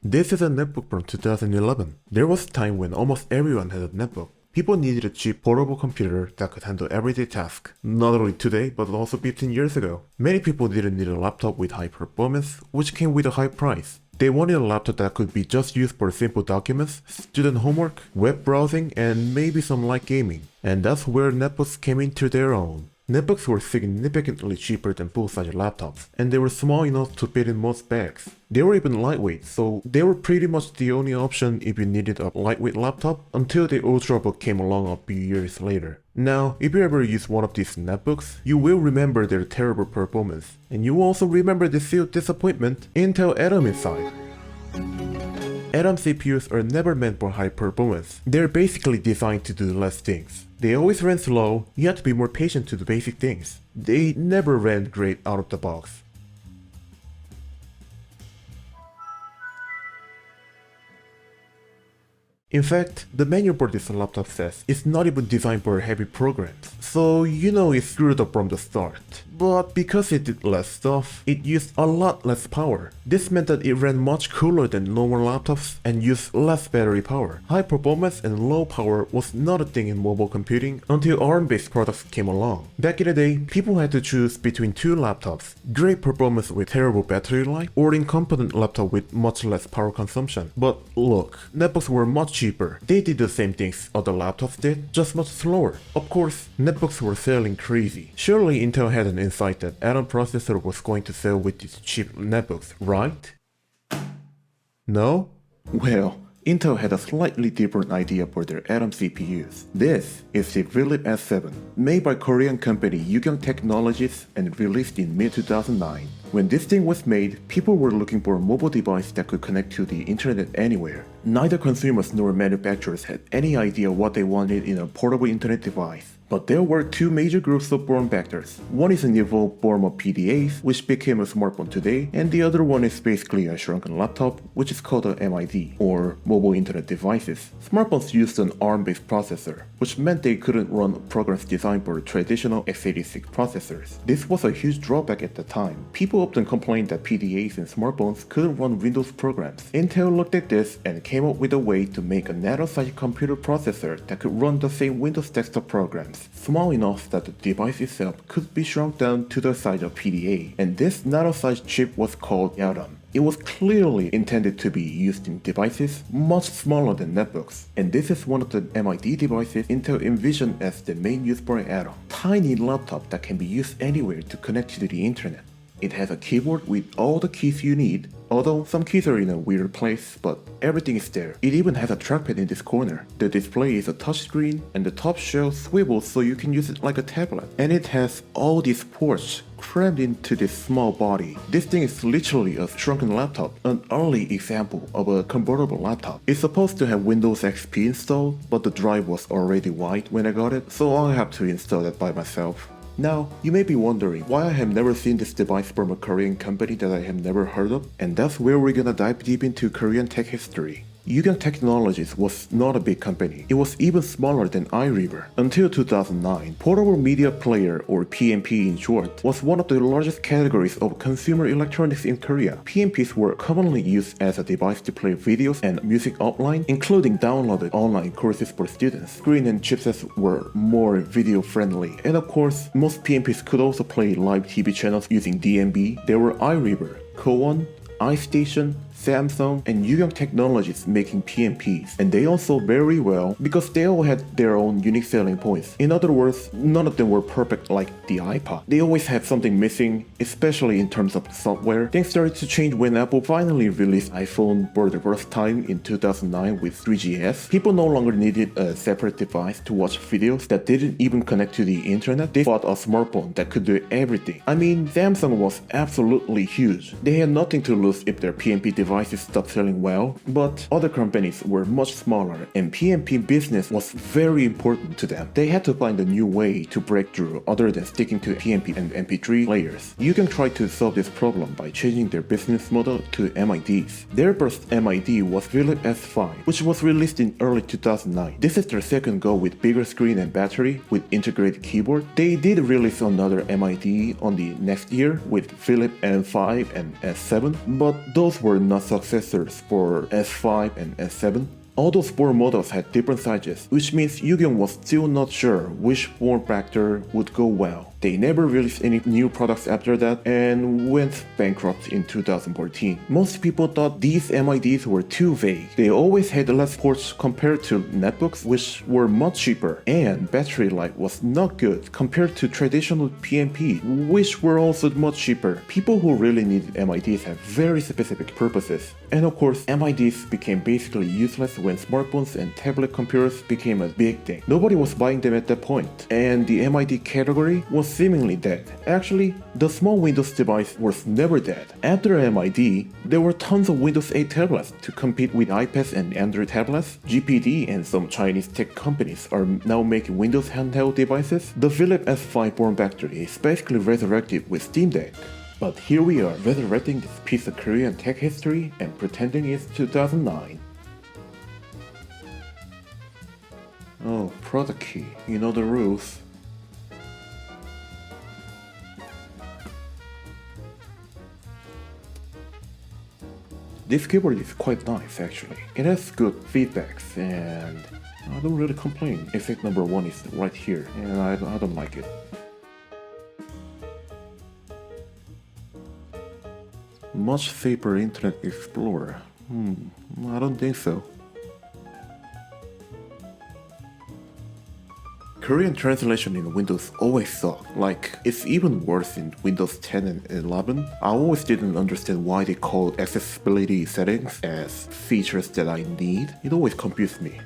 This is a netbook from 2011. There was a time when almost everyone had a netbook. People needed a cheap portable computer that could handle everyday tasks, not only today but also 15 years ago. Many people didn't need a laptop with high performance, which came with a high price. They wanted a laptop that could be just used for simple documents, student homework, web browsing, and maybe some light gaming. And that's where netbooks came into their own. Netbooks were significantly cheaper than full-size laptops, and they were small enough to fit in most bags. They were even lightweight, so they were pretty much the only option if you needed a lightweight laptop until the Ultrabook came along a few years later. Now, if you ever use one of these netbooks, you will remember their terrible performance, and you will also remember the sealed disappointment Intel Atom inside. Atom CPUs are never meant for high performance. They're basically designed to do less things. They always ran slow, you have to be more patient to do basic things. They never ran great out of the box. In fact, the manual for this laptop says it's not even designed for heavy programs, so you know it's screwed up from the start. But because it did less stuff, it used a lot less power. This meant that it ran much cooler than normal laptops and used less battery power. High performance and low power was not a thing in mobile computing until ARM-based products came along. Back in the day, people had to choose between two laptops, great performance with terrible battery life, or incompetent laptop with much less power consumption. But look, netbooks were much cheaper. They did the same things other laptops did, just much slower. Of course, netbooks were selling crazy. Surely Intel had an insight that Atom processor was going to sell with these cheap netbooks, right? No? Well, Intel had a slightly different idea for their Atom CPUs. This is the Philip S7, made by Korean company Yugyong Technologies and released in mid-2009. When this thing was made, people were looking for a mobile device that could connect to the internet anywhere. Neither consumers nor manufacturers had any idea what they wanted in a portable internet device. But there were two major groups of form factors. One is an evolved form of PDAs, which became a smartphone today, and the other one is basically a shrunken laptop, which is called a MID, or Mobile Internet Devices. Smartphones used an ARM-based processor, which meant they couldn't run programs designed for traditional x86 processors. This was a huge drawback at the time. People often complained that PDAs in smartphones couldn't run Windows programs. Intel looked at this and came up with a way to make a nano-sized computer processor that could run the same Windows desktop programs, small enough that the device itself could be shrunk down to the size of PDA, and this nano-sized chip was called Atom. It was clearly intended to be used in devices much smaller than netbooks, and this is one of the MID devices Intel envisioned as the main use for Atom. Tiny laptop that can be used anywhere to connect to the internet. It has a keyboard with all the keys you need, although some keys are in a weird place, but everything is there. It even has a trackpad in this corner. The display is a touchscreen, and the top shell swivels so you can use it like a tablet. And it has all these ports crammed into this small body. This thing is literally a shrunken laptop, an early example of a convertible laptop. It's supposed to have Windows XP installed, but the drive was already white when I got it, so I'll have to install that by myself. Now, you may be wondering why I have never seen this device from a Korean company that I have never heard of, and that's where we're gonna dive deep into Korean tech history. Yugyong Technologies was not a big company. It was even smaller than iRiver. Until 2009, Portable Media Player, or PMP in short, was one of the largest categories of consumer electronics in Korea. PMPs were commonly used as a device to play videos and music offline, including downloaded online courses for students. Screen and chipsets were more video friendly, and of course, most PMPs could also play live TV channels using DMB. There were iRiver, Kowon, iStation, Samsung, and Yugyong Technologies making PMPs, and they all sold very well because they all had their own unique selling points. In other words, none of them were perfect like the iPod. They always had something missing, especially in terms of software. Things started to change when Apple finally released iPhone for the first time in 2009 with 3GS. People no longer needed a separate device to watch videos that didn't even connect to the internet. They bought a smartphone that could do everything. I mean, Samsung was absolutely huge. They had nothing to lose if their PMP devices stopped selling well, but other companies were much smaller, and PMP business was very important to them. They had to find a new way to break through other than sticking to PMP and MP3 players. Yugyong tried to solve this problem by changing their business model to MIDs. Their first MID was Philip S5, which was released in early 2009. This is their second go with bigger screen and battery with integrated keyboard. They did release another MID on the next year with Philip N5 and S7, but those were not successors for S5 and S7. All those four models had different sizes, which means Yugyeong was still not sure which form factor would go well. They never released any new products after that and went bankrupt in 2014. Most people thought these MIDs were too vague. They always had less ports compared to netbooks, which were much cheaper, and battery life was not good compared to traditional PMP, which were also much cheaper. People who really needed MIDs have very specific purposes. And of course, MIDs became basically useless when smartphones and tablet computers became a big thing. Nobody was buying them at that point, and the MID category was seemingly dead. Actually, the small Windows device was never dead. After MID, there were tons of Windows 8 tablets to compete with iPads and Android tablets. GPD and some Chinese tech companies are now making Windows handheld devices. The Philips S5 form factor is basically resurrected with Steam Deck. But here we are, resurrecting this piece of Korean tech history and pretending it's 2009. Oh, product key, you know the rules. This keyboard is quite nice actually. It has good feedbacks and I don't really complain. Effect number 1 is right here and I don't like it. Much safer Internet Explorer. I don't think so. Korean translation in Windows always suck. Like, it's even worse in Windows 10 and 11. I always didn't understand why they called accessibility settings as features that I need. It always confused me.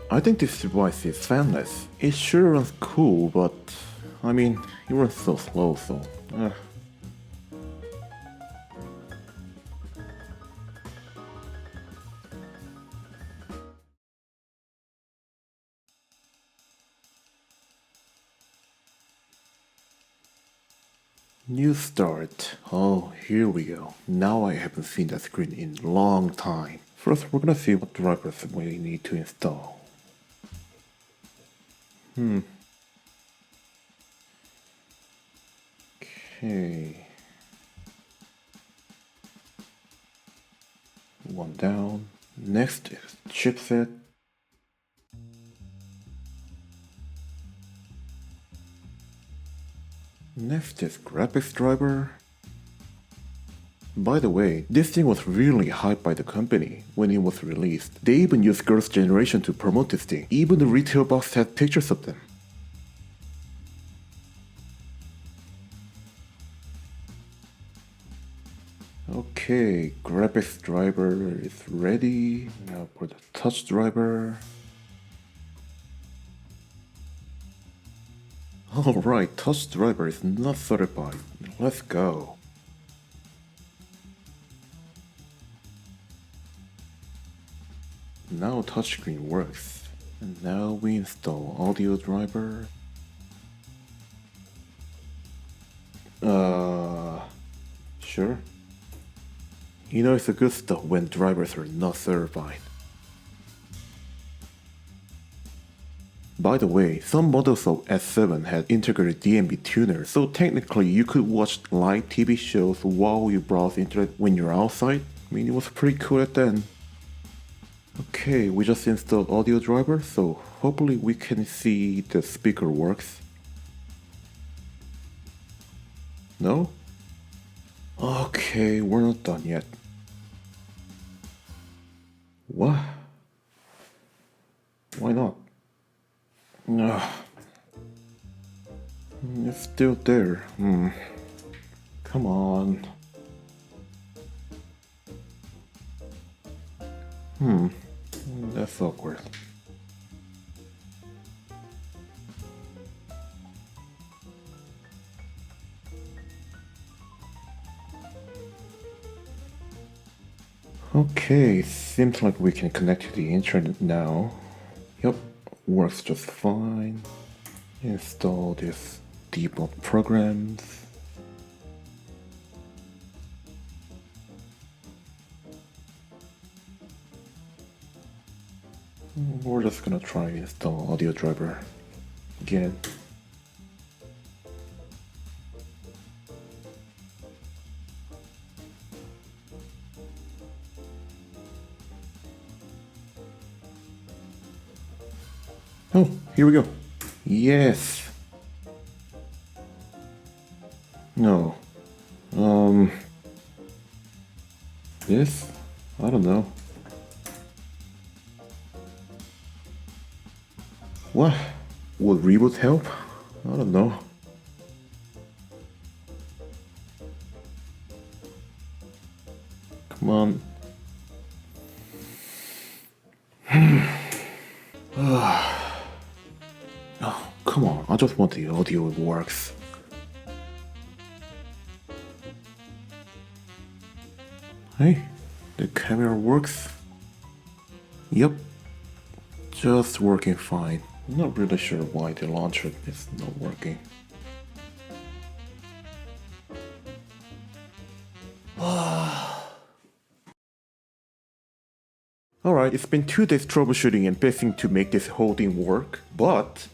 I think this device is fanless. It sure runs cool, but I mean, it runs so slow, so... New start. Oh, here we go. Now I haven't seen that screen in a long time. First, we're gonna see what drivers we need to install. Okay. One down. Next is chipset. Next is graphics driver. By the way, this thing was really hyped by the company when it was released. They even used Girls' Generation to promote this thing. Even the retail box had pictures of them. Okay, graphics driver is ready. Now for the touch driver. Alright, touch driver is not certified. Let's go. Now touchscreen works. And now we install audio driver. Sure. You know it's a good stuff when drivers are not certified. By the way, some models of S7 had integrated DMB tuner, so technically you could watch live TV shows while you browse internet when you're outside. I mean, it was pretty cool at then. Okay, we just installed audio driver, so hopefully we can see the speaker works. No? Okay, we're not done yet. What? Why not? No. It's still there. Come on. That's awkward. Okay, seems like we can connect to the internet now. Yep, works just fine. Install this debug programs. We're just gonna try install audio driver again. Oh, here we go. Yes. No. This? I don't know. What? Would reboot help? I don't know. Come on. Oh, come on. I just want the audio works. Hey, the camera works. Yep. Just working fine. Not really sure why the launcher is not working. Alright, it's been 2 days troubleshooting and fixing to make this whole thing work, but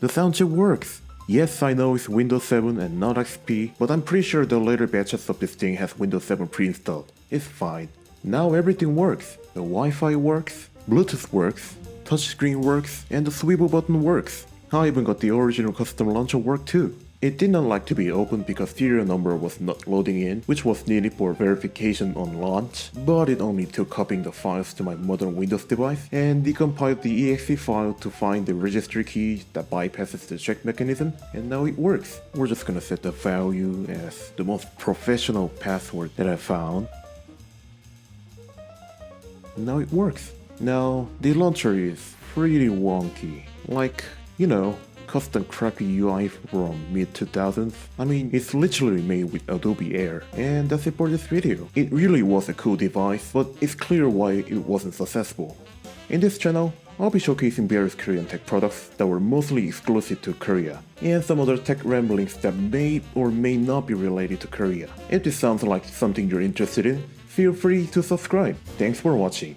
the sound chip works. Yes, I know it's Windows 7 and not XP, but I'm pretty sure the later batches of this thing has Windows 7 pre-installed. It's fine. Now everything works. The Wi-Fi works, Bluetooth works, touchscreen works, and the swivel button works. I even got the original custom launcher work too. It did not like to be opened because serial number was not loading in, which was needed for verification on launch, but it only took copying the files to my modern Windows device and decompiled the exe file to find the registry key that bypasses the check mechanism, and now it works. We're just gonna set the value as the most professional password that I found. Now it works. Now, the launcher is pretty wonky. Like, you know, custom crappy UI from mid-2000s. I mean, it's literally made with Adobe Air. And that's it for this video. It really was a cool device, but it's clear why it wasn't successful. In this channel, I'll be showcasing various Korean tech products that were mostly exclusive to Korea, and some other tech ramblings that may or may not be related to Korea. If this sounds like something you're interested in, feel free to subscribe. Thanks for watching.